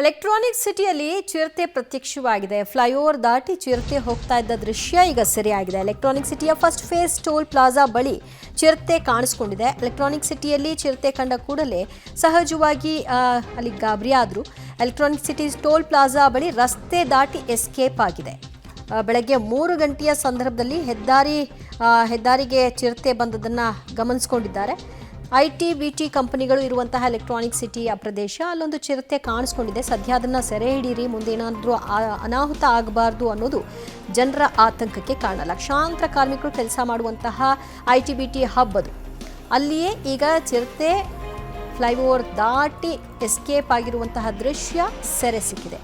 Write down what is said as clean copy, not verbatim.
Electronic ಸಿಟಿಯಲ್ಲಿ ಚಿರತೆ ಪ್ರತ್ಯಕ್ಷವಾಗಿದೆ. Flyover ದಾಟಿ ಚಿರತೆ ಹೋಗ್ತಾ ಇದ್ದ ದೃಶ್ಯ ಈಗ ಸೆರೆಯಾಗಿದೆ. ಎಲೆಕ್ಟ್ರಾನಿಕ್ ಸಿಟಿಯ ಫಸ್ಟ್ ಫೇಸ್ ಟೋಲ್ ಪ್ಲಾಜಾ ಬಳಿ ಚಿರತೆ ಕಾಣಿಸಿಕೊಂಡಿದೆ. ಎಲೆಕ್ಟ್ರಾನಿಕ್ ಸಿಟಿಯಲ್ಲಿ ಚಿರತೆ ಕಂಡ ಕೂಡಲೇ ಸಹಜವಾಗಿ ಅಲ್ಲಿ ಗಾಬರಿಯಾದರು. ಎಲೆಕ್ಟ್ರಾನಿಕ್ ಸಿಟಿ ಟೋಲ್ ಪ್ಲಾಜಾ ಬಳಿ ರಸ್ತೆ ದಾಟಿ ಎಸ್ಕೇಪ್ ಆಗಿದೆ. ಬೆಳಗ್ಗೆ 3 ಗಂಟೆಯ ಸಂದರ್ಭದಲ್ಲಿ ಹೆದ್ದಾರಿಗೆ ಚಿರತೆ ಬಂದದನ್ನು ಗಮನಿಸಿಕೊಂಡಿದ್ದಾರೆ. IT-BT ಕಂಪನಿಗಳು ಇರುವಂತಹ ಎಲೆಕ್ಟ್ರಾನಿಕ್ ಸಿಟಿಯ ಪ್ರದೇಶ, ಅಲ್ಲೊಂದು ಚಿರತೆ ಕಾಣಿಸ್ಕೊಂಡಿದೆ. ಸದ್ಯ ಅದನ್ನು ಸೆರೆ ಹಿಡೀರಿ, ಮುಂದೆ ಏನಾದರೂ ಅನಾಹುತ ಆಗಬಾರ್ದು ಅನ್ನೋದು ಜನರ ಆತಂಕಕ್ಕೆ ಕಾರಣ. ಲಕ್ಷಾಂತರ ಕಾರ್ಮಿಕರು ಕೆಲಸ ಮಾಡುವಂತಹ IT-BT ಹಬ್ ಅದು. ಅಲ್ಲಿಯೇ ಈಗ ಚಿರತೆ ಫ್ಲೈಓವರ್ ದಾಟಿ ಎಸ್ಕೇಪ್ ಆಗಿರುವಂತಹ ದೃಶ್ಯ ಸೆರೆ ಸಿಕ್ಕಿದೆ.